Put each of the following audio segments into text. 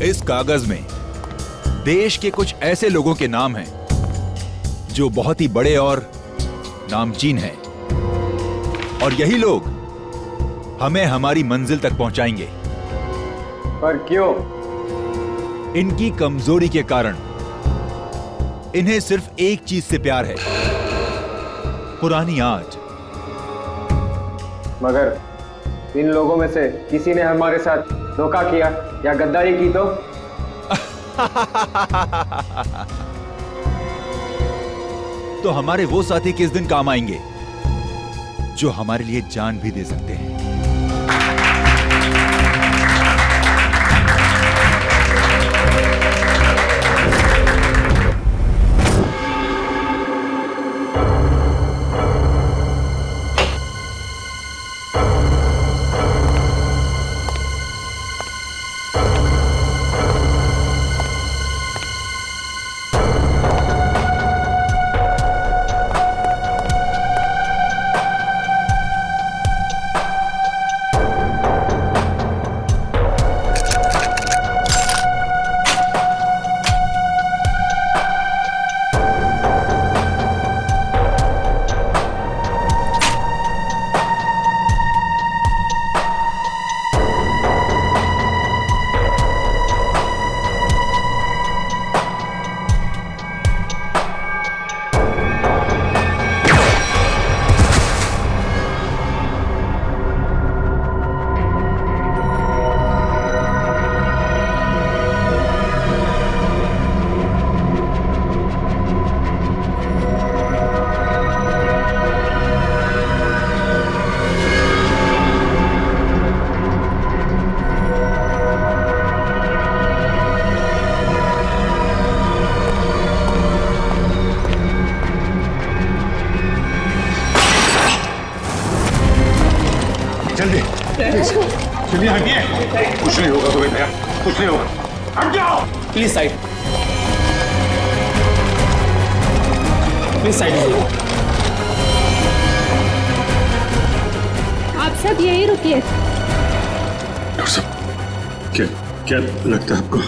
इस कागज में देश के कुछ ऐसे लोगों के नाम हैं जो बहुत ही बड़े और नामचीन हैं, और यही लोग हमें हमारी मंजिल तक पहुंचाएंगे। पर क्यों? इनकी कमजोरी के कारण इन्हें सिर्फ एक चीज से प्यार है, पुरानी आग। मगर इन लोगों में से किसी ने हमारे साथ धोखा किया या गद्दारी की तो हमारे वो साथी किस दिन काम आएंगे जो हमारे लिए जान भी दे सकते हैं। जल्दी चलिए, हटिए। कुछ नहीं होगा तुम्हें भैया, कुछ नहीं होगा। हट जाओ प्लीज, साइड प्लीज, साइड लीजिए। आप सब यही रुकिए। डॉक्टर साहब, क्या लगता है आपको?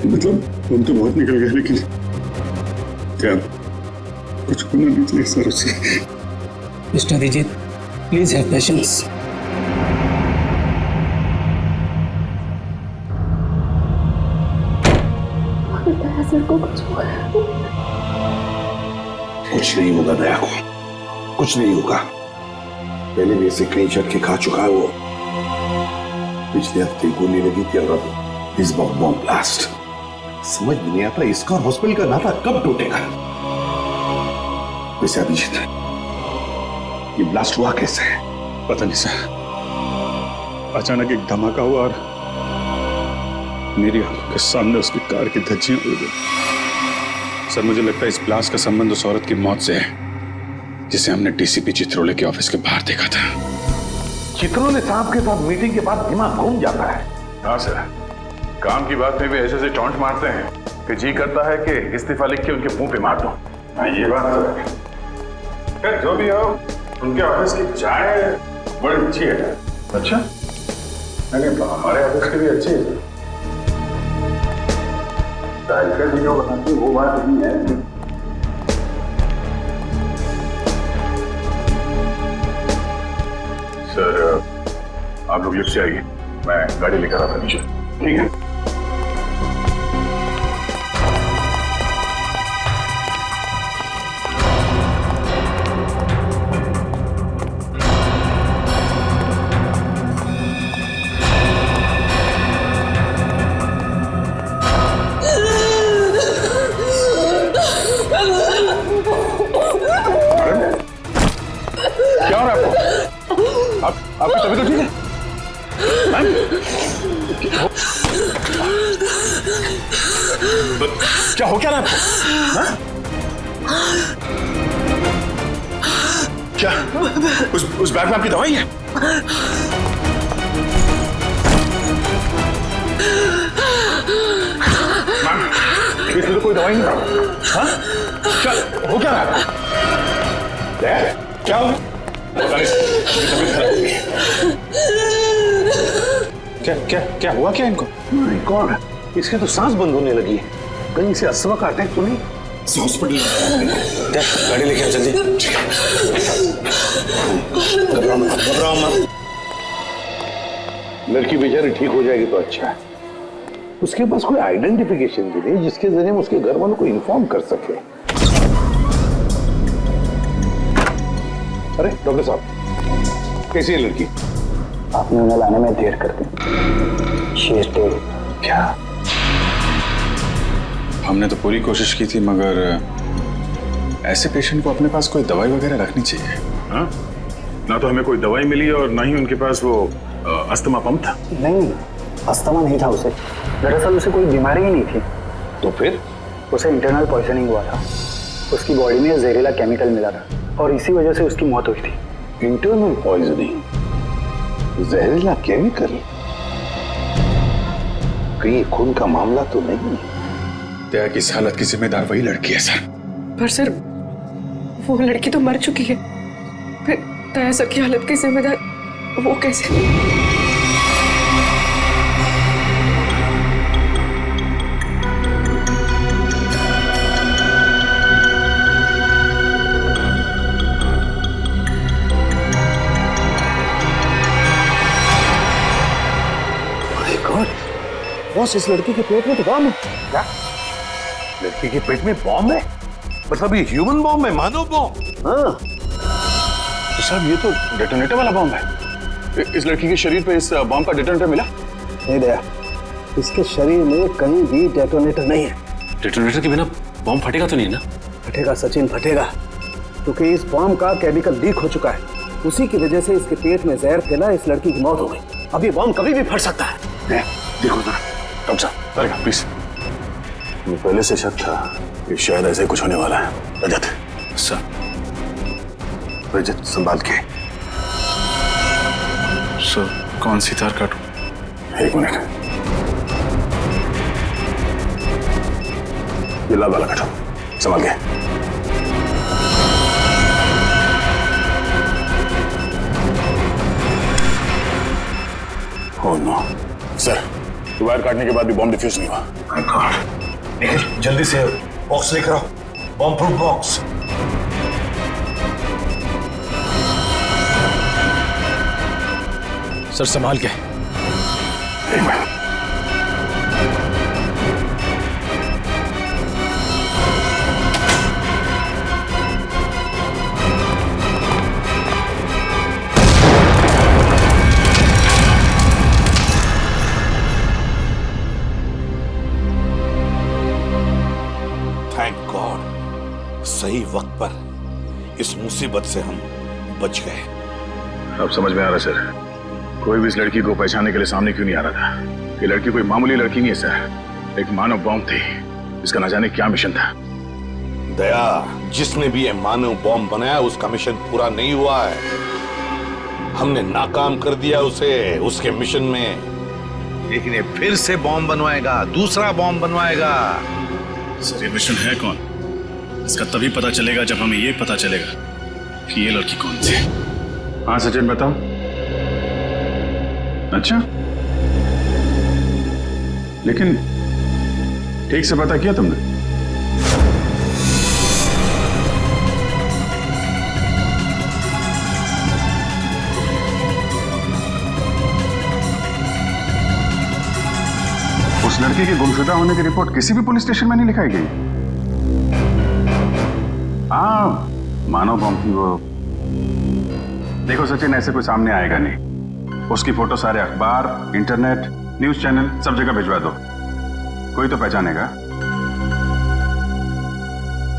मतलब हम तो बहुत निकल गए, लेकिन क्या कुछ होना नहीं चाहिए सर उसे? Mister Abhijit, please have patience. Sir को कुछ नहीं होगा दया को, कुछ नहीं होगा। पहले भी ऐसे कई झटके खा चुका है वो। पिछले हफ्ते गोली लगी थी और अब इस बार बॉम्ब ब्लास्ट। समझ में नहीं आता इसका और हॉस्पिटल का नाता कब टूटेगा। वैसे अभिजीत, ये ब्लास्ट हुआ कैसे है? पता नहीं सर, अचानक एक धमाका हुआ और मेरी आंखों के सामने उसकी कार की धज्जियां उड़ गई। सर, मुझे लगता है इस ब्लास्ट का संबंध उस औरत की मौत से है जिसे हमने डीसीपी चित्रोले के ऑफिस के बाहर देखा था। चित्रोले साहब के साथ मीटिंग के बाद दिमाग घूम जाता है। हाँ सर, काम की बात में भी ऐसे टॉन्ट मारते हैं कि जी करता है कि इस्तीफा लिख के उनके मुंह पे मार दो। हाँ, ये बात तो है। खैर, जो भी हो, उनके ऑफिस की चाय बड़ी अच्छी है। अच्छा? नहीं, हमारे ऑफिस की भी अच्छी है। टाइगर जी जो बनाती वो बात नहीं है। सर, आप लोग लिफ्ट से आइए, मैं गाड़ी लेकर आता नीचे। ठीक है। क्या हो रहा है आपको? आपकी तबीयत तो ठीक है? क्या हो क्या रहा है आपको? क्या उस बैग में आपकी दवाई है? मैम, इसमें तो कोई दवाई नहीं। हाँ? क्या हो क्या रहा है? क्या हो? क्या क्या क्या हुआ क्या इनको? माय गॉड, इसके तो सांस बंद होने लगी है। कहीं से अस्थमा का अटैक तो नहीं? हॉस्पिटल गाड़ी लेके आ जल्दी। घबराओ मत। लड़की बेचारी ठीक हो जाएगी तो अच्छा है। उसके पास कोई आइडेंटिफिकेशन भी नहीं जिसके जरिए हम उसके घर वालों को इन्फॉर्म कर सके। अरे डॉक्टर साहब, कैसी है लड़की? आपने उन्हें लाने में देर कर दी। क्या? हमने तो पूरी कोशिश की थी, मगर ऐसे पेशेंट को अपने पास कोई दवाई वगैरह रखनी चाहिए। हाँ? ना तो हमें कोई दवाई मिली और ना ही उनके पास वो अस्थमा पंप था। नहीं, अस्थमा नहीं था उसे। दरअसल उसे कोई बीमारी ही नहीं थी। तो फिर? उसे इंटरनल पॉइजनिंग हुआ था। उसकी बॉडी में जहरीला केमिकल मिला था और इसी वजह से उसकी मौत हुई थी। इंटरनल पॉइजनिंग, जहरीला केमिकल? कहीं खून का मामला तो नहीं? दया की इस हालत की जिम्मेदार वही लड़की है सर। पर सर, वो लड़की तो मर चुकी है। फिर दया सर की हालत की जिम्मेदार वो कैसे? बॉस, इस लड़की के पेट में तो बॉम्ब है। क्या? लड़की के पेट में बॉम्ब है? मतलब ये ह्यूमन बॉम्ब है, मानव बॉम्ब? हाँ। तो साहब ये तो डेटोनेटर वाला बॉम्ब है। इस लड़की के शरीर पे इस बॉम्ब का डेटोनेटर मिला? नहीं दया, इसके शरीर में कहीं भी डेटोनेटर नहीं है। डेटोनेटर के बिना बॉम्ब फटेगा तो नहीं ना? फटेगा सचिन, फटेगा, क्योंकि इस बॉम्ब का केमिकल लीक हो चुका है। उसी की वजह से इसके पेट में जहर फैला, इस लड़की की मौत हो गई। अब ये बॉम्ब कभी भी फट सकता है। देखो जरा डॉक्टर साहब, अरे प्लीज। मुझे पहले से शक था कि शायद ऐसे कुछ होने वाला है। रजत सर। रजत, संभाल के। सर, कौन सी तार काटूं? एक मिनट, ये लाल वाला काटो, संभाल के। ओह नो सर, वायर काटने के बाद भी बॉम्ब डिफ्यूज नहीं हुआ। My God. निखिल, जल्दी से बॉक्स लेकर आओ, बॉम्ब प्रूफ बॉक्स। सर संभाल के। एक मिनट। थैंक गॉड, सही वक्त पर इस मुसीबत से हम बच गए। अब समझ में आ रहा सर, कोई भी इस लड़की को पहचानने के लिए सामने क्यों नहीं आ रहा था। ये लड़की कोई मामूली लड़की नहीं है सर, एक मानव बॉम्ब थी जिसका न जाने क्या मिशन था। दया, जिसने भी ये मानव बॉम्ब बनाया उसका मिशन पूरा नहीं हुआ है। हमने नाकाम कर दिया उसे उसके मिशन में, लेकिन ये फिर से बॉम्ब बनवाएगा, दूसरा बॉम्ब बनवाएगा। सर ये मिशन है कौन? इसका तभी पता चलेगा जब हमें ये पता चलेगा कि ये लड़की कौन थी। हाँ सचिन बताओ। अच्छा, लेकिन ठीक से पता किया तुमने? उस लड़की के गुमशुदा होने की रिपोर्ट किसी भी पुलिस स्टेशन में नहीं लिखाई गई। हाँ, मानव बॉम्ब थी वो। देखो सचिन, ऐसे कोई सामने आएगा नहीं। उसकी फोटो सारे अखबार, इंटरनेट, न्यूज चैनल सब जगह भिजवा दो, कोई तो पहचानेगा।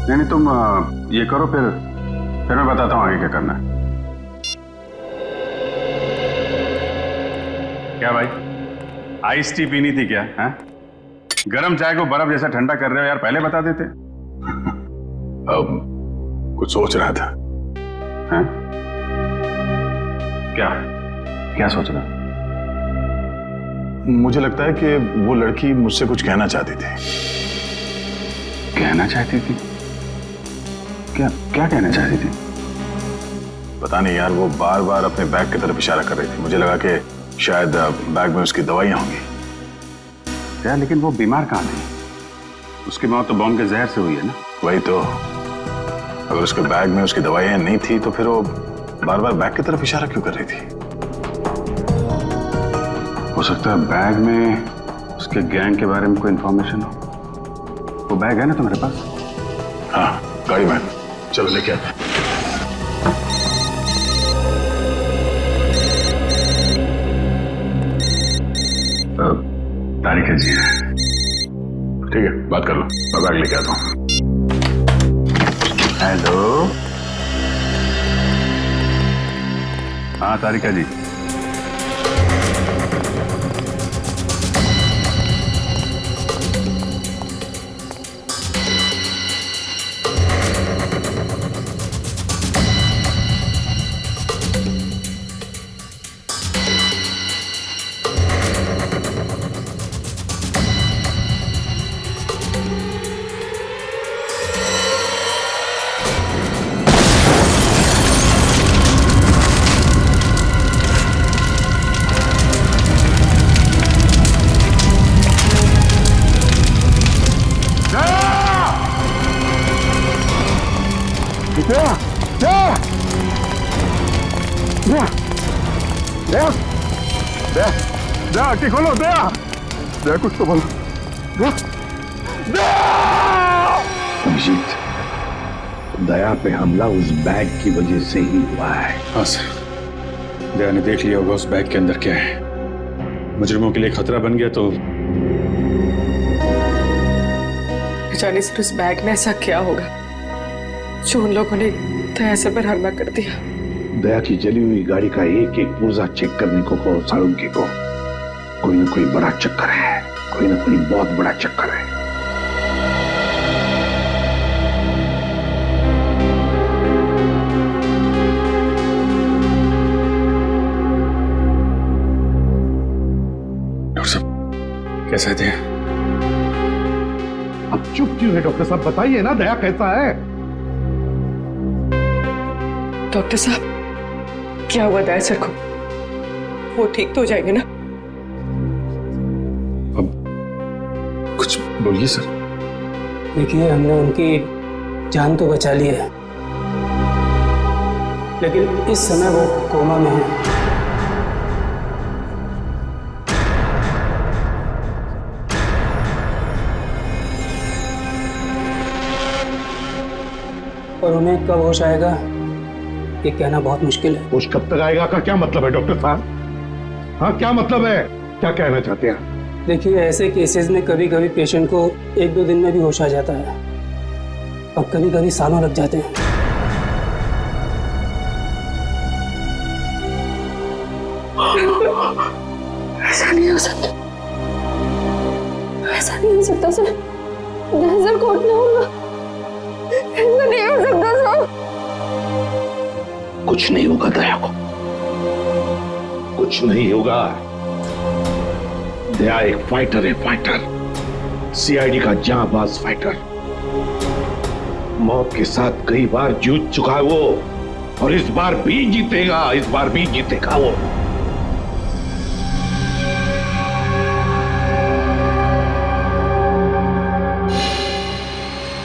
नहीं तुम ये करो, फिर मैं बताता हूँ आगे क्या करना है। क्या भाई, आइस टी पीनी थी क्या? हैं? गरम चाय को बर्फ जैसा ठंडा कर रहे हो यार, पहले बता देते। अब कुछ सोच रहा था। हैं? क्या सोच रहा? मुझे लगता है कि वो लड़की मुझसे कुछ कहना चाहती थी। कहना चाहती थी? क्या कहना चाहती थी? पता नहीं यार, वो बार बार अपने बैग की तरफ इशारा कर रही थी। मुझे लगा कि शायद बैग में उसकी दवाइयां होंगी। क्या, लेकिन वो बीमार कहाँ थी? उसकी मौत तो बॉम्ब के जहर से हुई है ना। वही तो, अगर उसके बैग में उसकी दवाइयां नहीं थी तो फिर वो बार बार बैग की तरफ इशारा क्यों कर रही थी? हो सकता है बैग में उसके गैंग के बारे में कोई इंफॉर्मेशन हो। वो बैग है ना तुम्हारे पास? हाँ, गाड़ी में, चलो लेके आते। तारिका जी है, ठीक है, बात कर लो, मैं बैग लेके आता हूँ। हेलो, हाँ तारिका जी। आंखें खोलो, दया कुछ तो बोलो। अभिजीत, दया पे हमला उस बैग की वजह से ही हुआ है। हाँ सर, दया ने देख लिया होगा उस बैग के अंदर क्या है। मुजरिमों के लिए खतरा बन गया तो जाने सर उस बैग में ऐसा क्या होगा जो उन लोगों ने दया सर पर हमला कर दिया। दया की जली हुई गाड़ी का एक एक पुर्जा चेक करने को कहो साळुंखे को। कोई ना कोई बड़ा चक्कर है, कोई ना कोई बहुत बड़ा चक्कर है। डॉक्टर साहब कैसे थे? अब चुप क्यों है डॉक्टर साहब, बताइए ना दया कैसा है? डॉक्टर साहब क्या हुआ दया सर को? वो ठीक तो हो जाएंगे ना? अब कुछ बोलिए सर। देखिए, हमने उनकी जान तो बचा ली है, लेकिन इस समय वो कोमा में है। और उन्हें कब होश आएगा ये कहना बहुत मुश्किल है। होश कब तक आएगा का क्या मतलब है डॉक्टर साहब? हाँ, क्या मतलब है, क्या कहना चाहते हैं? देखिए, ऐसे केसेस में कभी कभी पेशेंट को 1-2 दिन में भी होश आ जाता है और कभी कभी सालों लग जाते हैं। ऐसा नहीं हो सकता, ऐसा नहीं हो सकता सर। नजर को उठना होगा, ऐसा नहीं हो सकता सर। कुछ नहीं होगा दया को, कुछ नहीं होगा। दया एक फाइटर है, फाइटर, सीआईडी का जांबाज फाइटर। मौत के साथ कई बार जूझ चुका है वो, और इस बार भी जीतेगा, इस बार भी जीतेगा वो।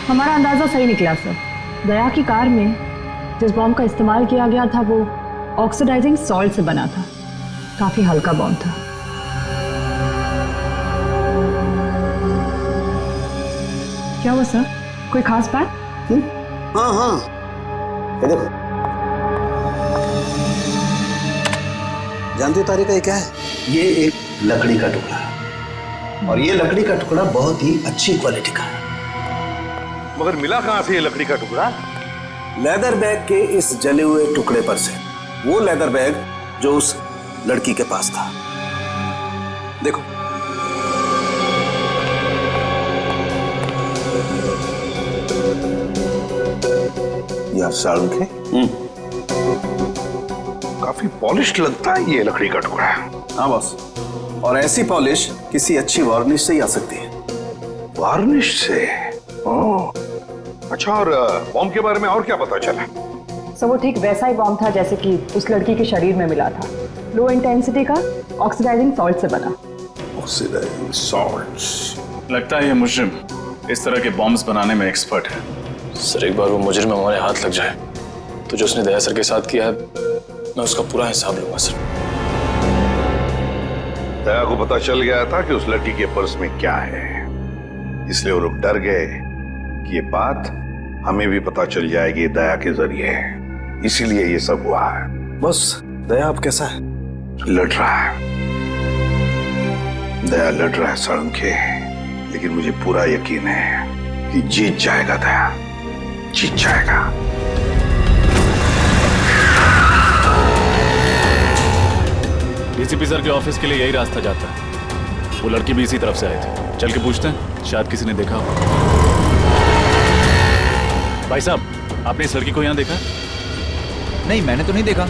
हमारा अंदाजा सही निकला सर। दया की कार में जिस बॉम्ब का इस्तेमाल किया गया था वो ऑक्सीडाइजिंग सॉल्ट से बना था। काफी हल्का बॉम्ब था। क्या हुआ सर, कोई खास बात? हाँ हाँ, ये देखो, जानती हो तारिका ये क्या है? ये एक लकड़ी का टुकड़ा है, और ये लकड़ी का टुकड़ा बहुत ही अच्छी क्वालिटी का है। मगर मिला कहां से ये लकड़ी का टुकड़ा? लेदर बैग के इस जले हुए टुकड़े पर से। वो लेदर बैग जो उस लड़की के पास था। देखो, यार साळुंखे, काफी पॉलिश्ड लगता है ये लकड़ी का टुकड़ा। हाँ बॉस, और ऐसी पॉलिश किसी अच्छी वार्निश से ही आ सकती है। वार्निश से? ओह, अच्छा, और बॉम्ब के बारे में और क्या पता चला? सर वो ठीक वैसा ही बॉम्ब था जैसे कि उस लड़की के शरीर में मिला था। लो इंटेंसिटी का ऑक्सीडाइजिंग सॉल्ट से बना। Oxidising salts. लगता है ये मुजरिम इस तरह के बॉम्ब्स बनाने में एक्सपर्ट है। सर एक बार वो मुजरिम हमारे हाथ लग जाए तो जो उसने दया सर के साथ किया है मैं उसका पूरा हिसाब लूंगा सर। दया को पता चल गया था कि उस लड़की के पर्स में क्या है, इसलिए वो लोग डर गए कि ये बात हमें भी पता चल जाएगी दया के जरिए, इसीलिए ये सब हुआ है। बस दया अब कैसा है? लड़ रहा है, दया लड़ रहा है साळुंखे, लेकिन मुझे पूरा यकीन है कि जीत जाएगा दया, जीत जाएगा। डीसीपी सर के ऑफिस के लिए यही रास्ता जाता है। वो लड़की भी इसी तरफ से आई थी। चल के पूछते हैं, शायद किसी ने देखा हो। भाई साहब, आपने इस लड़की को यहाँ देखा? नहीं, मैंने तो नहीं देखा।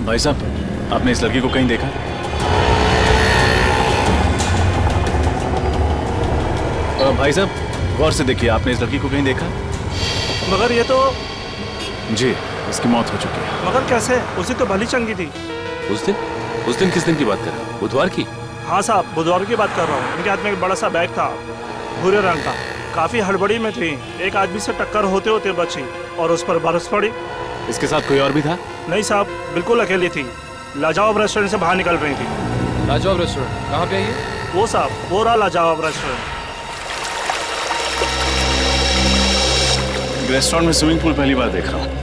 भाई साहब, आपने इस लड़की को कहीं देखा? भाई साहब, गौर से देखिए, आपने इस लड़की को कहीं देखा? मगर ये तो जी, इसकी मौत हो चुकी है। मगर कैसे? उसी तो भली चंगी थी। उस दिन किस दिन की बात कर रहे हैं? बुधवार की? हाँ साहब, बुधवार की बात कर रहा हूँ। उनके हाथ में एक बड़ा सा बैग था, भूरे रंग का। काफी हड़बड़ी में थी, एक आदमी से टक्कर होते होते बची और उस पर बरस पड़ी। इसके साथ कोई और भी था? नहीं साहब, बिल्कुल अकेली थी। लाजवाब रेस्टोरेंट से बाहर निकल रही थी। लाजवाब रेस्टोरेंट कहाँ पे है ये? वो साहब, वो रहा लाजवाब रेस्टोरेंट। रेस्टोरेंट में स्विमिंग पूल पहली बार देख रहा हूँ।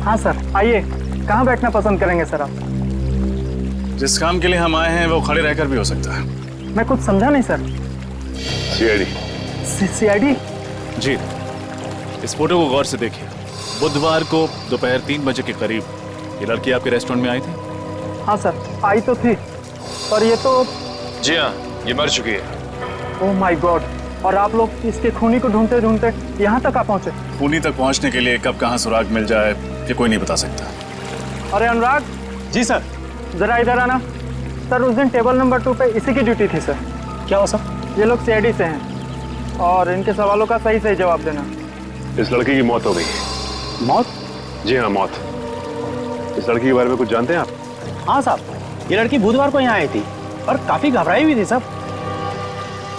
हाँ सर, आइए। कहाँ बैठना पसंद करेंगे सर आप? जिस काम के लिए हम आए हैं वो खड़े रहकर भी हो सकता है। मैं कुछ समझा नहीं सर। सीआईडी। सीआईडी? जी, इस फोटो को गौर से देखिए। बुधवार को दोपहर 3 बजे के करीब ये लड़की आपके रेस्टोरेंट में आई थी? हाँ सर, आई तो थी, पर ये तो... जी हाँ, ये मर चुकी है। Oh my God! और आप लोग इसके खूनी को ढूंढते ढूंढते यहाँ तक आ पहुँचे? खूनी तक पहुंचने के लिए कब कहाँ सुराग मिल जाए ये कोई नहीं बता सकता। अरे अनुराग। जी सर। जरा इधर आना। सर, उस दिन टेबल नंबर 2 पे इसी की ड्यूटी थी सर। क्या हो सर? ये लोग सीआईडी से हैं और इनके सवालों का सही सही जवाब देना। इस लड़की की मौत हो गई। मौत? जी हाँ, मौत। इस लड़की के बारे में कुछ जानते हैं आप? हाँ साहब, ये लड़की बुधवार को यहाँ आई थी और काफी घबराई हुई थी साहब।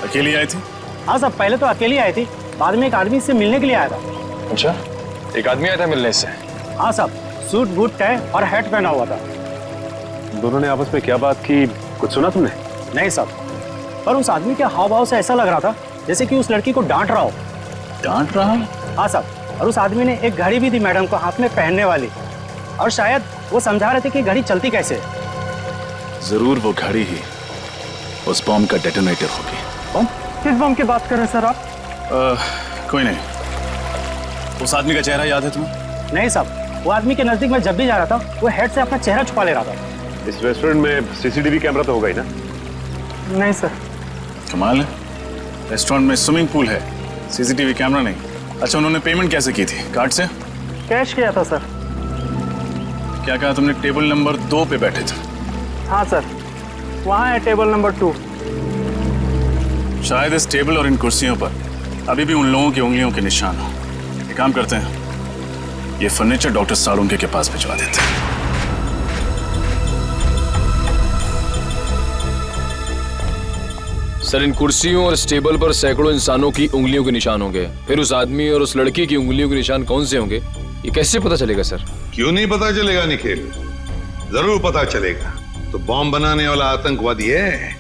अकेली आई थी? हाँ साहब, पहले तो अकेली आई थी, बाद में एक आदमी से मिलने के लिए आया था। अच्छा, एक आदमी आया था मिलने से? हाँ साहब, सूट बूट टाई और हैट पहना हुआ था। दोनों ने आपस में क्या बात की, कुछ सुना तुमने? नहीं साहब, पर उस आदमी के हाव भाव से ऐसा लग रहा था जैसे कि उस लड़की को डांट रहा हो। डांट रहा? हाँ साहब, और उस आदमी ने एक घड़ी भी दी मैडम को हाथ में पहनने वाली, और शायद वो समझा रहे थे कि घड़ी चलती कैसे है। जरूर वो घड़ी ही उस बॉम्ब का डेटोनेटर होगी। बम? किस बम की बात कर रहे हैं सर आप? कोई नहीं। उस आदमी का चेहरा याद है तुम्हें? नहीं साहब, वो आदमी के नजदीक में जब भी जा रहा था वो हेड से अपना चेहरा छुपा ले रहा था। इस रेस्टोरेंट में सीसीटीवी कैमरा तो होगा ही ना? नहीं सर। कमाल है, रेस्टोरेंट में स्विमिंग पूल है, सीसीटीवी कैमरा नहीं। अच्छा, उन्होंने पेमेंट कैसे की थी? कार्ड से? कैश किया था सर। क्या कहा तुमने? टेबल नंबर 2 पे बैठे थे? हाँ सर, वहाँ है टेबल नंबर 2। शायद इस टेबल और इन कुर्सियों पर अभी भी उन लोगों की उंगलियों के निशान हो। एक काम करते हैं, ये फर्नीचर डॉक्टर साळुंखे के पास भिजवा देते हैं। सर, इन कुर्सियों और इस टेबल पर सैकड़ों इंसानों की उंगलियों के निशान होंगे। फिर उस आदमी और उस लड़की की उंगलियों के निशान कौन से होंगे, ये कैसे पता चलेगा सर? क्यों नहीं पता चलेगा निखिल, जरूर पता चलेगा। तो बॉम्ब बनाने वाला आतंकवादी है,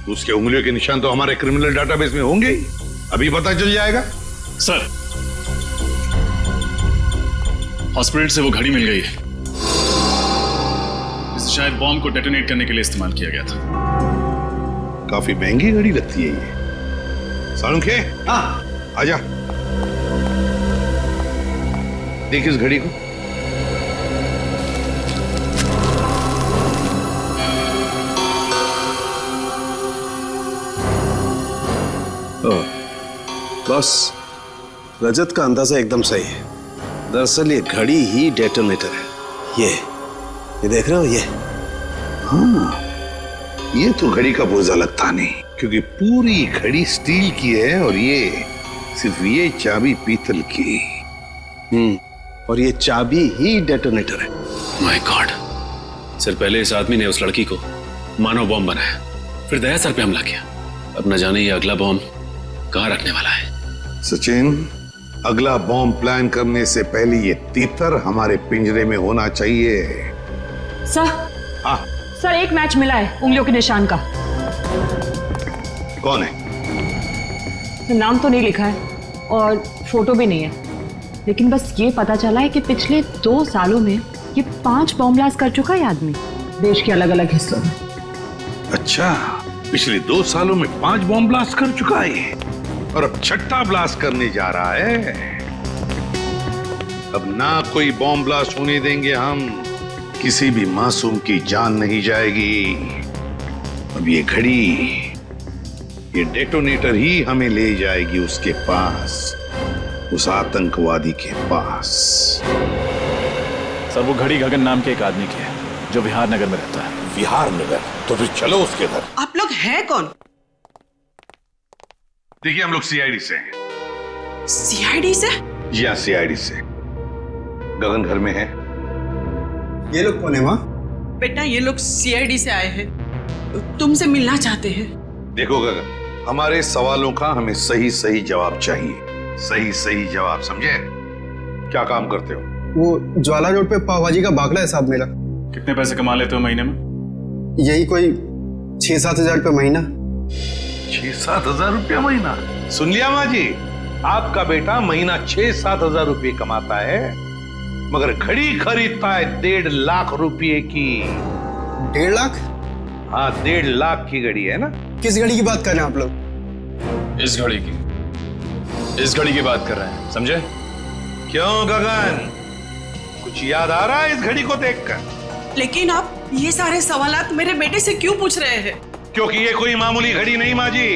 उसके उंगलियों के निशान तो हमारे क्रिमिनल डाटाबेस में होंगे ही। अभी पता चल जाएगा। सर, हॉस्पिटल से वो घड़ी मिल गई है जिसे शायद बॉम्ब को डेटोनेट करने के लिए इस्तेमाल किया गया था। काफी महंगी घड़ी लगती है ये। साळुंखे, हाँ आजा, देख इस घड़ी को। बस, रजत का अंदाजा एकदम सही है। दरअसल ये घड़ी ही डेटोनेटर है। ये देख रहे हो? ये हाँ, ये तो घड़ी का पुर्जा लगता नहीं, क्योंकि पूरी घड़ी स्टील की है और ये सिर्फ ये चाबी पीतल की। और ये चाबी ही डेटोनेटर है। My God. सर, पहले इस आदमी ने उस लड़की को मानव बॉम्ब बनाया, फिर दया सर पे हमला किया। अब न जाने ये अगला बॉम्ब कहाँ रखने वाला है। सचिन, अगला बॉम्ब प्लान करने से पहले ये तीतर हमारे पिंजरे में होना चाहिए। सर, हाँ सर एक मैच मिला है उंगलियों के निशान का। कौन है? तो नाम तो नहीं लिखा है और फोटो भी नहीं है, लेकिन बस ये पता चला है कि पिछले 2 सालों में ये 5 बॉम्ब ब्लास्ट कर चुका है आदमी, देश के अलग अलग हिस्सों में। अच्छा, पिछले 2 सालों में 5 बॉम्ब ब्लास्ट कर चुका है और अब 6ठा ब्लास्ट करने जा रहा है। अब ना कोई बॉम्ब ब्लास्ट होने देंगे हम, किसी भी मासूम की जान नहीं जाएगी। अब ये घड़ी, ये डेटोनेटर ही हमें ले जाएगी उसके पास, उस आतंकवादी के पास। सर, वो घड़ी गगन नाम के एक आदमी की है जो विहार नगर में रहता है। विहार नगर? तो फिर चलो उसके घर। आप लोग हैं कौन? देखिए, हम लोग सीआईडी से हैं। सीआईडी से? जी हाँ, सीआईडी से। गगन घर में है। ये लोग कौन है माँ? बेटा, ये लोग सीआईडी से आए हैं, तुमसे मिलना चाहते हैं। देखो गगन, हमारे सवालों का हमें सही सही जवाब चाहिए। सही सही जवाब, समझे? क्या काम करते हो? वो ज्वाला रोड पे पाव भाजी का बागला है साहब मेरा। कितने पैसे कमा लेते हो महीने में? यही कोई 6-7 हजार रुपये महीना। 6-7 हजार रुपया महीना? सुन लिया माँ जी, आपका बेटा महीना 6-7 हजार रुपये कमाता है, मगर घड़ी खरीदता है 1.5 लाख रुपये की। 1.5 लाख? हाँ, 1.5 लाख की घड़ी है ना। किस घड़ी की बात कर रहे हैं आप लोग? इस घड़ी की, इस घड़ी की बात कर रहे हैं, समझे? क्यों गगन, कुछ याद आ रहा है इस घड़ी को देखकर? लेकिन आप ये सारे सवालात मेरे बेटे से क्यों पूछ रहे हैं? क्योंकि ये कोई मामूली घड़ी नहीं माँ जी,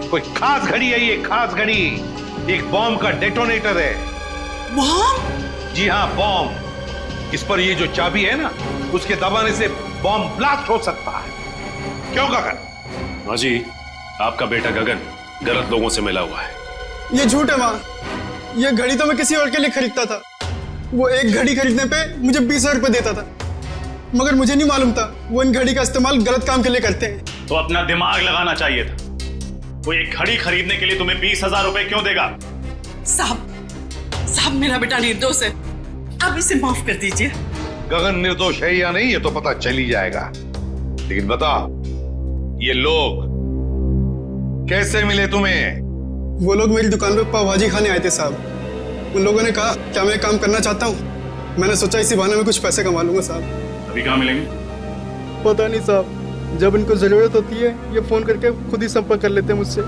कोई खास घड़ी है। ये खास घड़ी एक बॉम्ब का डेटोनेटर है। बॉम्ब? जी हाँ, बॉम्ब। इस पर ये जो चाबी है ना, उसके दबाने से बॉम्ब ब्लास्ट हो सकता है। क्यों गगन? माँ जी, आपका बेटा गगन गलत लोगों से मिला हुआ है। ये झूठ है माँ, ये घड़ी तो मैं किसी और के लिए खरीदता था। वो एक घड़ी खरीदने पे मुझे 20,000 रुपये देता था, मगर मुझे नहीं मालूम था वो इन घड़ी का इस्तेमाल गलत काम के लिए करते हैं। तो अपना दिमाग लगाना चाहिए था। वो एक घड़ी खरीदने के लिए तुम्हें 20,000 रुपए क्यों देगा? साहब, मेरा बेटा निर्दोष है, आप इसे माफ कर दीजिए। गगन निर्दोष है या नहीं, ये तो पता चल ही जाएगा। लेकिन बताओ, ये लोग कैसे मिले तुम्हें? वो लोग मेरी दुकान पे पाव भाजी खाने आए थे साहब। उन लोगों ने कहा क्या मैं काम करना चाहता हूँ। मैंने सोचा इसी बहाने में कुछ पैसे कमा लूंगा साहब। अभी कहाँ मिलेंगे? पता नहीं साहब, जब इनको जरूरत होती है ये फोन करके खुद ही संपर्क कर लेते हैं मुझसे।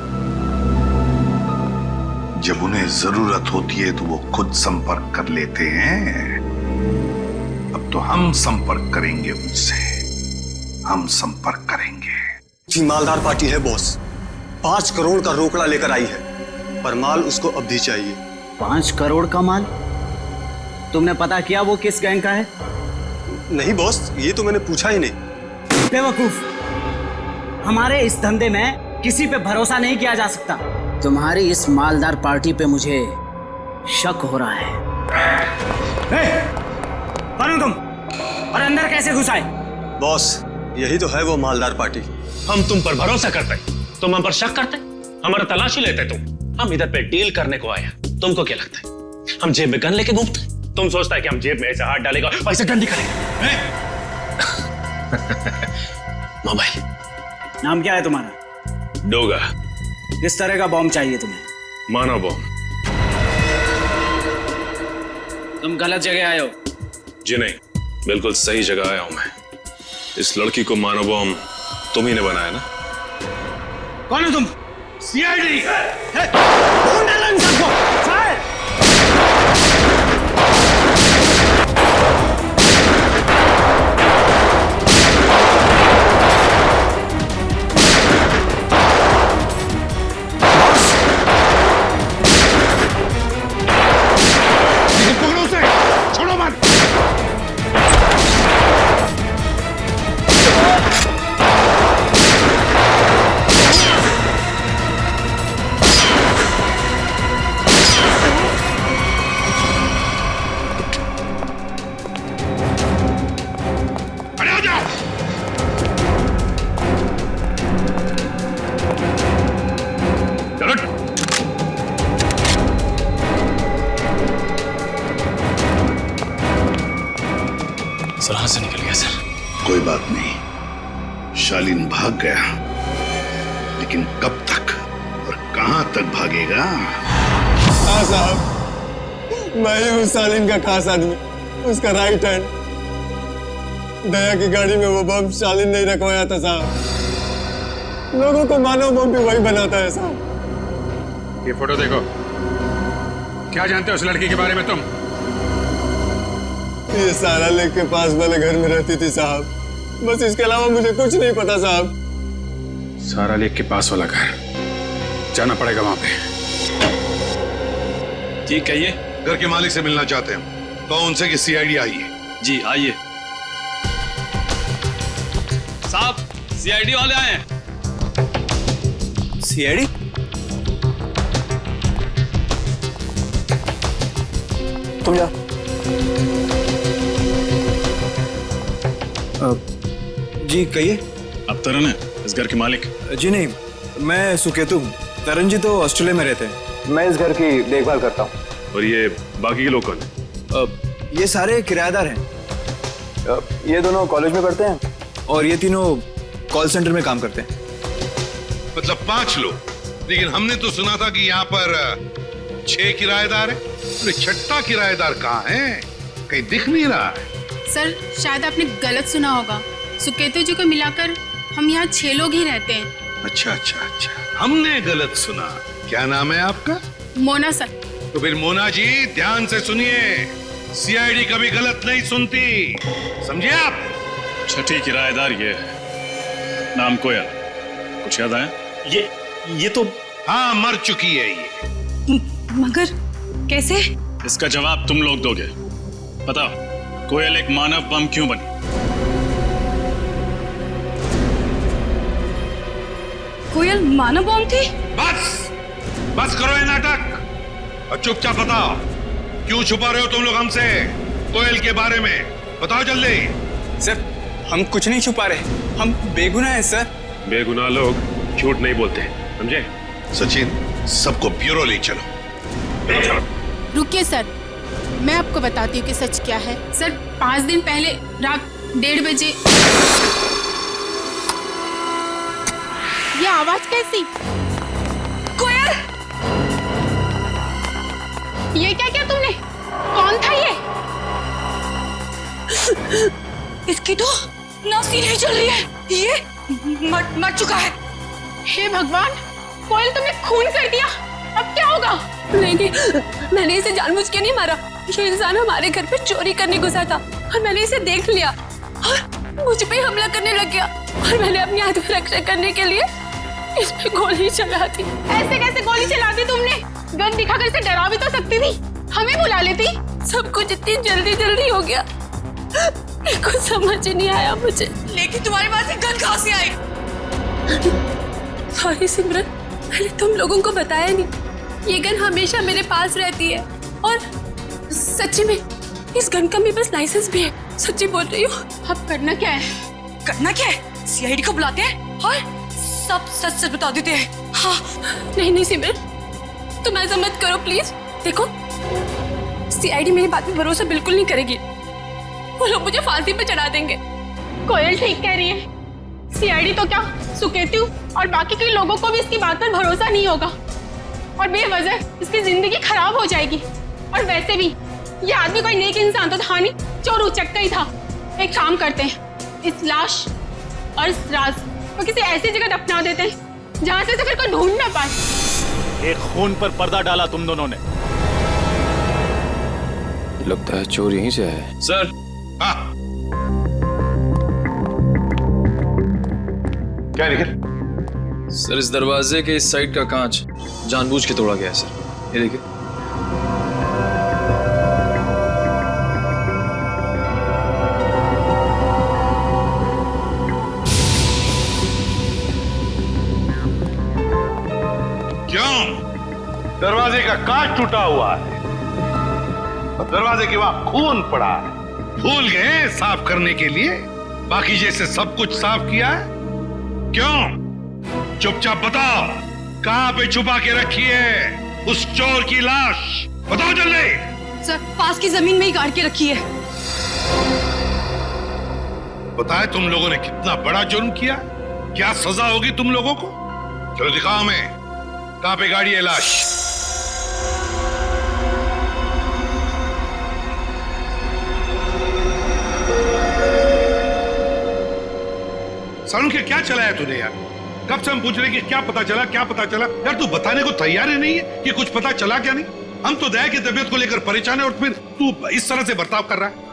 जब उन्हें जरूरत होती है तो वो खुद संपर्क कर लेते हैं। अब तो हम संपर्क करेंगे उनसे, हम संपर्क करेंगे। जी, मालदार पार्टी है बॉस, 5 करोड़ का रोकड़ा लेकर आई है, पर माल उसको अब भी चाहिए। 5 करोड़ का माल? तुमने पता किया वो किस गैंग का है? नहीं बॉस, ये तो मैंने पूछा ही नहीं। बेवकूफ, हमारे इस धंधे में किसी पे भरोसा नहीं किया जा सकता। तुम्हारी इस मालदार पार्टी पे मुझे शक हो रहा है। कौन हो तुम और अंदर कैसे घुस आए? बॉस, यही तो है वो मालदार पार्टी। हम तुम पर भरोसा करते, तुम हम पर शक करते, हमारा तलाशी लेते तुम। हम इधर पे डील करने को आया। तुमको क्या लगता है हम जेब में गन लेके घूमते? तुम सोचता है कि हम जेब में ऐसे हाथ डालेगा वैसे डंडी करेंगे? मोबाइल। नाम क्या है तुम्हारा? डोगा। किस तरह का बॉम्ब चाहिए तुम्हें? मानव बॉम्ब। तुम गलत जगह आए हो। जी नहीं, बिल्कुल सही जगह आया हूं मैं। इस लड़की को मानव बॉम्ब तुम ही ने बनाया ना? कौन हो तुम? सीआईडी। कौन डाला इन सबको? फायर! पकड़ो उसे, छोड़ो मत। सुराग से निकल गया सर। कोई बात नहीं, शालीन भाग गया, लेकिन कब तक और कहां तक भागेगा? हाँ साहब, मैं ही हूँ शालीन का खास आदमी, उसका राइट हैंड। दया की गाड़ी में वो बम शालीन नहीं रखवाया था साहब। लोगों को मानव बम भी वही बनाता है साहब। ये फोटो देखो, क्या जानते हो उस लड़की के बारे में तुम? ये सारा लेक के पास वाले घर में रहती थी साहब, बस इसके अलावा मुझे कुछ नहीं पता साहब। सारा लेक के पास वाला घर, जाना पड़ेगा वहां पे। जी कहिए। घर के मालिक से मिलना चाहते हैं, तो उनसे कि सीआईडी आई है। जी आइए। साहब सीआईडी वाले आए हैं। सीआईडी? तुम जा। जी कहिए। अब तरन है इस घर के मालिक? जी नहीं, मैं सुकेतु हूँ। तरन जी तो ऑस्ट्रेलिया में रहते हैं। मैं इस घर की देखभाल करता हूँ। और ये बाकी के लोग कौन है? ये सारे किराएदार हैं। ये दोनों कॉलेज में पढ़ते हैं और ये तीनों कॉल सेंटर में काम करते हैं। मतलब 5 लोग, लेकिन हमने तो सुना था कि यहाँ पर 6 किराएदार हैं। अरे छठा किराएदार कहाँ है? कहीं दिख नहीं रहा है। सर शायद आपने गलत सुना होगा, सुकेतु जी को मिलाकर हम यहाँ 6 लोग ही रहते हैं। अच्छा अच्छा अच्छा, हमने गलत सुना। क्या नाम है आपका? मोना सर। तो फिर मोना जी ध्यान से सुनिए, सीआईडी कभी गलत नहीं सुनती, समझे आप? छठी किराएदार ये है, नाम कोयल। कुछ याद आया? ये तो हाँ, मर चुकी है ये। मगर कैसे? इसका जवाब तुम लोग दोगे। बताओ, कोयल एक मानव बम क्यों बनी? कोयल मानव बम थी? बस करो ये नाटक और चुपचाप बताओ, क्यों छुपा रहे हो तुम लोग हमसे कोयल के बारे में? बताओ जल्दी। सर हम कुछ नहीं छुपा रहे, हम बेगुनाह हैं सर। बेगुनाह लोग झूठ नहीं बोलते, समझे? सचिन, सबको ब्यूरो ले चलो। रुकिए सर, मैं आपको बताती हूँ कि सच क्या है। सर 5 दिन पहले रात 1:30 बजे ये आवाज कैसी? कोयल, ये क्या किया तुमने? कौन था ये? इसकी तो नासी नहीं चल रही है, ये मर चुका है। हे भगवान, कोयल तुमने खून कर दिया, अब क्या होगा? नहीं, मैंने इसे जानबूझ के नहीं मारा। ये इंसान हमारे घर पे चोरी करने घुसा था और मैंने इसे देख लिया और मुझ पे हमला करने लग गया और मैंने अपनी आत्मरक्षा करने के लिए इस पे गोली चला दी। ऐसे कैसे गोली चला दी तुमने? गन दिखाकर इसे डरा भी तो सकती थी, हमें बुला लेती। सब कुछ इतनी जल्दी हो गया, कुछ समझ नहीं आया मुझे। लेकिन तुम्हारे पास ये गन कहाँ से आई? सॉरी सिमरन, मैंने तुम लोगों को बताया नहीं। ये गन हमेशा मेरे पास रहती है और सच्ची में इस गन का मेरे पास लाइसेंस भी है। सच्ची बोल रही हूँ। अब करना क्या है? करना क्या है? सीआईडी को बुलाते हैं और सब सच बता देते हैं। हाँ। नहीं सिमरन, तुम ऐसा मत करो प्लीज। देखो, सीआईडी मेरी बात पे भरोसा बिल्कुल नहीं करेगी, वो लोग मुझे फांसी पे चढ़ा देंगे। कोयल ठीक कह रही है, सीआईडी तो क्या, सुकेतु और बाकी के लोगों को भी इसकी बात पर भरोसा नहीं होगा और बेवजह इसकी जिंदगी खराब हो जाएगी। और वैसे भी ये आदमी कोई नेक इंसान तो था नहीं, चोर उचक्का ही था। एक काम करते हैं, इस लाश और इस राज को किसी ऐसी जगह दफना देते हैं जहां से फिर कोई ढूंढ ना पाए। एक खून पर पर्दा डाला तुम दोनों ने। लगता है चोर यहीं से है। सर। क्या निकल? सर इस दरवाजे के इस साइड का कांच जानबूझ के तोड़ा गया है सर, ये देखिए। दरवाजे का कांच टूटा हुआ है और दरवाजे के वहां खून पड़ा है। भूल गए साफ करने के लिए? बाकी जैसे सब कुछ साफ किया है? क्यों? चुपचाप बताओ, कहां पे छुपा के रखी है उस चोर की लाश? बताओ जल्दी। सर पास की जमीन में ही गाड़ के रखी है। बताए तुम लोगों ने कितना बड़ा जुर्म किया, क्या सजा होगी तुम लोगों को? चलो दिखाओ हमें, कहां पे गाड़ी है लाश? सालू क्या क्या चलाया तूने यार? कब से हम पूछ रहे कि क्या पता चला, क्या पता चला? यार तू बताने को तैयार ही नहीं है कि कुछ पता चला क्या नहीं। हम तो दया की तबीयत को लेकर परेशान है और फिर तू इस तरह से बर्ताव कर रहा है।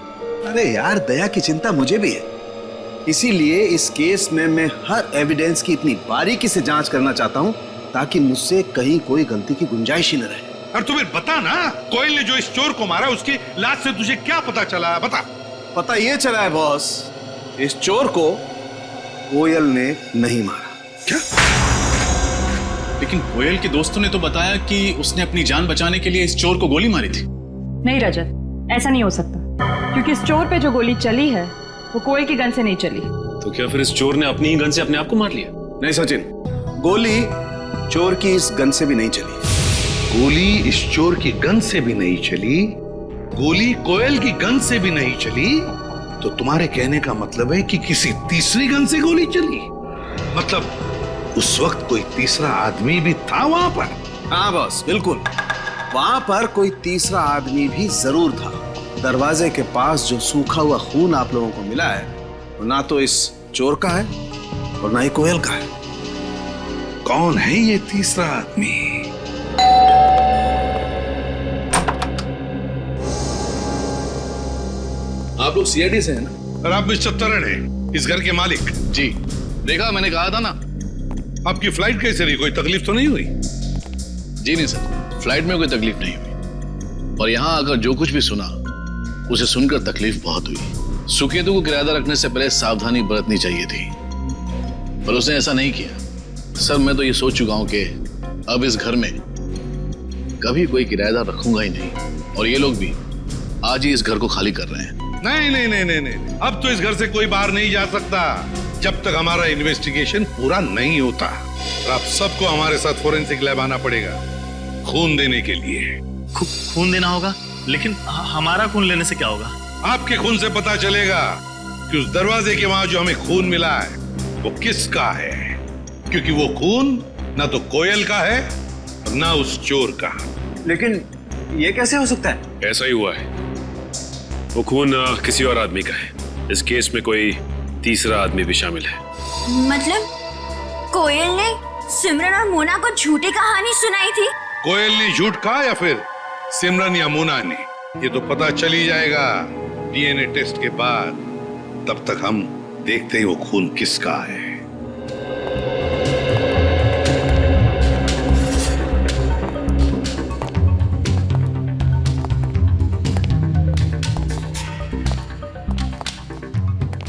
अरे यार, दया की चिंता मुझे भी है, इसीलिए इस केस में मैं हर एविडेंस की इतनी बारीकी से जांच करना चाहता हूं ताकि मुझसे कहीं कोई गलती की गुंजाइश ही न रहे। और तुम्हें बता ना, कोयल ने जो इस चोर को मारा उसकी लाश से तुझे क्या पता चला? बता। पता ये चला है बॉस, इस चोर को कोयल ने नहीं मारा। क्या? लेकिन कोयल के दोस्तों ने तो बताया कि उसने अपनी जान बचाने के लिए इस चोर को गोली मारी थी। नहीं रजत, ऐसा नहीं हो सकता, क्योंकि इस चोर पे जो गोली चली है वो कोयल की गन से नहीं चली। तो क्या फिर इस चोर ने अपनी ही गन से अपने आप को मार लिया? नहीं सचिन, गोली चोर की इस गन से भी नहीं चली। गोली इस चोर की गन से भी नहीं चली, गोली कोयल की गन से भी नहीं चली, तो तुम्हारे कहने का मतलब है कि किसी तीसरी गन से गोली चली? मतलब उस वक्त कोई तीसरा आदमी भी था वहां पर? हाँ बॉस, बिल्कुल, वहां पर कोई तीसरा आदमी भी जरूर था। दरवाजे के पास जो सूखा हुआ खून आप लोगों को मिला है वो ना तो इस चोर का है और ना ही कोयल का है। कौन है ये तीसरा आदमी? आप लोग सीआईडी से हैं ना? और आप मिस्टर तरन हैं, इस घर के मालिक? जी, देखा, मैंने कहा था ना। आपकी फ्लाइट कैसे रही? कोई तकलीफ तो नहीं हुई? जी नहीं सर, फ्लाइट में कोई तकलीफ नहीं हुई, और यहाँ आकर जो कुछ भी सुना उसे सुनकर तकलीफ बहुत हुई। सुकेतु को किराएदार रखने से पहले सावधानी बरतनी चाहिए थी, पर उसने ऐसा नहीं किया। सर, मैं तो ये सोच चुका हूं कि अब इस घर में कभी कोई किराएदार रखूंगा ही नहीं, और ये लोग भी आज ही इस घर को खाली कर रहे हैं। नहीं नहीं नहीं नहीं नहीं, अब तो इस घर से कोई बाहर नहीं जा सकता जब तक हमारा इन्वेस्टिगेशन पूरा नहीं होता। और आप सबको हमारे साथ फोरेंसिक लैब आना पड़ेगा खून देने के लिए। खून देना होगा? लेकिन हमारा खून लेने से क्या होगा? आपके खून से पता चलेगा कि उस दरवाजे के वहां जो हमें खून मिला है वो किसका है, क्योंकि वो खून ना तो कोयल का है और ना उस चोर का। लेकिन ये कैसे हो सकता है? ऐसा ही हुआ है, वो खून किसी और आदमी का है। इस केस में कोई तीसरा आदमी भी शामिल है। मतलब कोयल ने सिमरन और मोना को झूठी कहानी सुनाई थी? कोयल ने झूठ कहा या फिर सिमरन या मोना ने, ये तो पता चल ही जाएगा डीएनए टेस्ट के बाद। तब तक हम देखते हैं वो खून किसका है।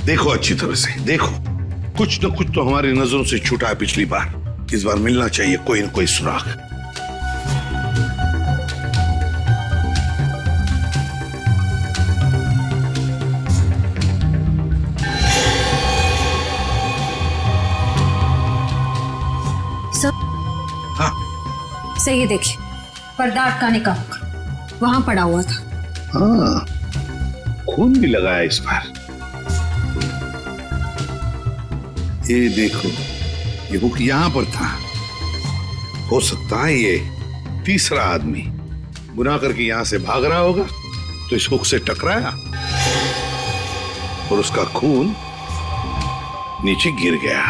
देखो अच्छी तरह से देखो, कुछ न कुछ तो हमारी नजरों से छूटा है पिछली बार। इस बार मिलना चाहिए कोई न कोई सुराग। हाँ, सही है, देखिए पर्दा अटकाने का वहां पड़ा हुआ था। हाँ, खून भी लगाया इस बार। ये देखो, ये हुक यहां पर था। हो सकता है ये तीसरा आदमी गुनाह करके यहां से भाग रहा होगा, तो इस हुक से टकराया और उसका खून नीचे गिर गया।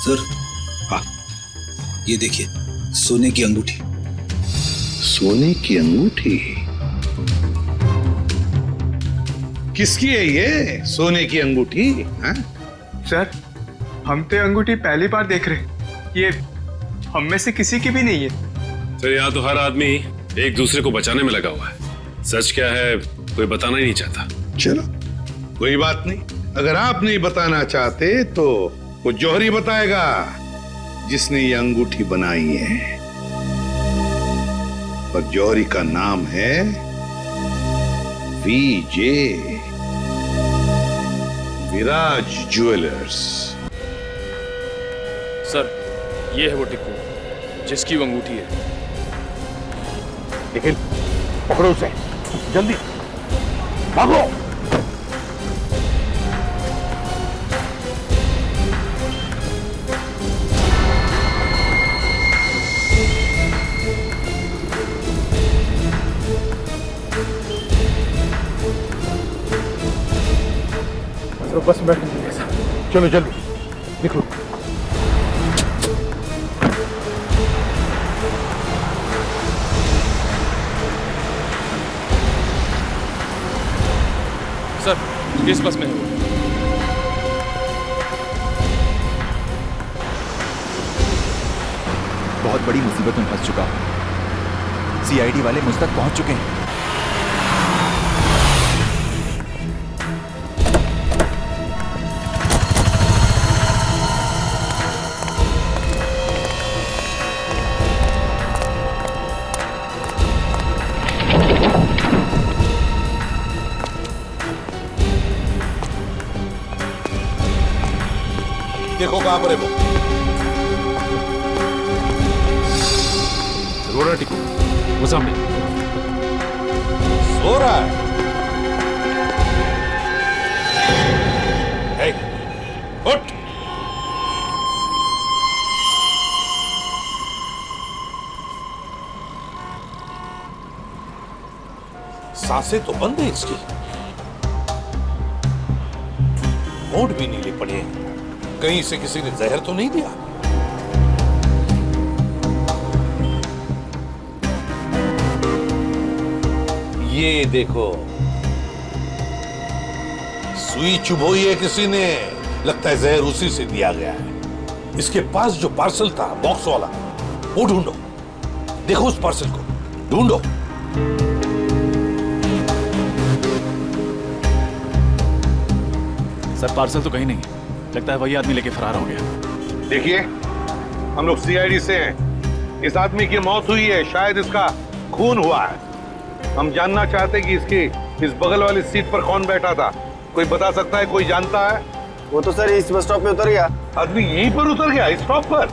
सर, हाँ, ये देखिए, सोने की अंगूठी। सोने की अंगूठी? किसकी है ये सोने की अंगूठी? हाँ? सर, हम तो अंगूठी पहली बार देख रहे, ये हम में से किसी की भी नहीं है। सर, यहाँ तो हर आदमी एक दूसरे को बचाने में लगा हुआ है। सच क्या है कोई बताना ही नहीं चाहता। चलो कोई बात नहीं, अगर आप नहीं बताना चाहते तो वो जौहरी बताएगा जिसने ये अंगूठी बनाई है, और जौहरी का नाम है वीजे, विराज ज्वेलर्स। सर, ये है वो टिक्कू जिसकी वो अंगूठी है। लेकिन पकड़ो उसे, जल्दी भागो। तो बस बैठने दीजिए साहब। चलो जल्दी निकलो। सर किस बस में है वो? बहुत बड़ी मुसीबत में फंस चुका हूं। सीआईडी वाले मुझ तक पहुंच चुके हैं। देखो कहां पर है वो। रोना टिको, वो सामने सो रहा है। हे, उठ। सांसें तो बंद है इसकी, होंठ भी नीले पड़े हैं। कहीं इसे किसी ने जहर तो नहीं दिया? ये देखो, सुई चुभोई है किसी ने, लगता है जहर उसी से दिया गया है। इसके पास जो पार्सल था बॉक्स वाला, वो ढूंढो। देखो उस पार्सल को ढूंढो। सर पार्सल तो कहीं नहीं, लगता है वही आदमी लेके फरार हो गया। देखिए, हम लोग सीआईडी से हैं। इस आदमी की मौत हुई है, शायद इसका खून हुआ है। हम जानना चाहते हैं कि इसकी इस बगल वाली सीट पर कौन बैठा था। कोई बता सकता है? कोई जानता है? वो तो सर इस बस स्टॉप पे उतर गया। आदमी यहीं पर उतर गया, इस स्टॉप पर?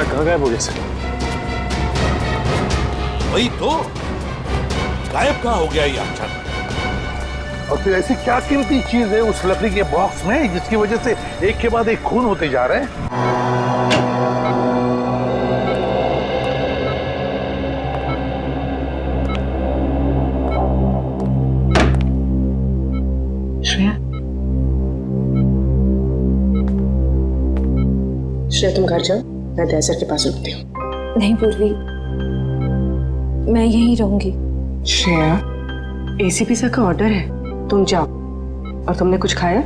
कहाँ गायब हो गया सर? वही तो, गायब कहाँ हो गया ये अचानक? और फिर ऐसी क्या कीमती चीज है उस लकड़ी के बॉक्स में जिसकी वजह से एक के बाद एक खून होते जा रहे हैं? श्रेया, श्रेया तुम घर जाओ, मैं दया सर के पास रुकती हूँ। नहीं पूर्वी, मैं यहीं रहूंगी। श्रेया, एसीपी सर का ऑर्डर है, तुम जाओ। और तुमने कुछ खाया?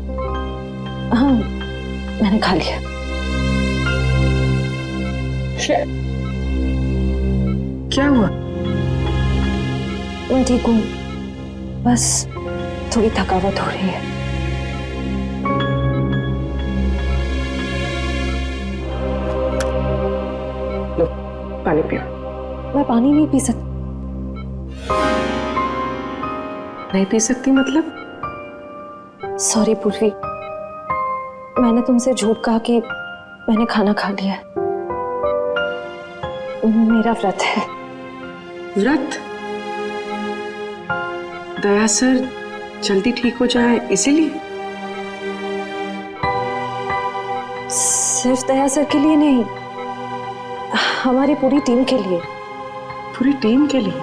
हाँ, मैंने खा लिया। श्रेया, क्या हुआ? मैं ठीक हूँ, बस थोड़ी थकावट हो रही है। लो, पानी पियो। मैं पानी नहीं पी सकती। नहीं पी सकती मतलब? सॉरी पूर्वी, मैंने तुमसे झूठ कहा कि मैंने खाना खा लिया। मेरा व्रत है। व्रत? दया सर जल्दी ठीक हो जाए इसीलिए? सिर्फ दया सर के लिए नहीं, हमारी पूरी टीम के लिए। पूरी टीम के लिए?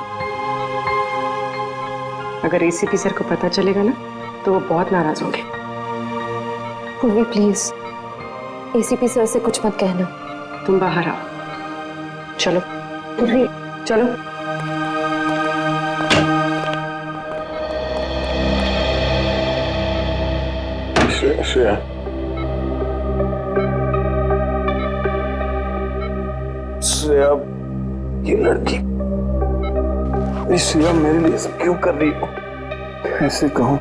अगर एसीपी सर को पता चलेगा ना तो वो बहुत नाराज होंगे। पूर्वी प्लीज, एसीपी सर से कुछ मत कहना। तुम बाहर आओ। चलो पूर्वी, चलो। श्रेया, श्रेया, ये लड़की, श्रेया मेरे लिए सब क्यों कर रही हो? ऐसे कहो।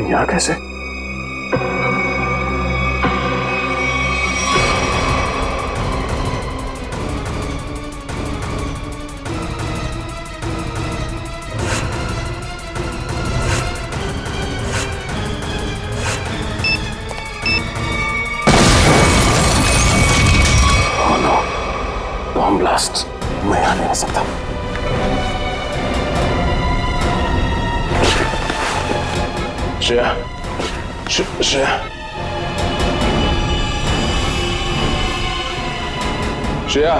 यहाँ कैसे? ब्लास्ट मैं यहां नहीं रह सकता। श्रेया, श्रेया, श्रेया,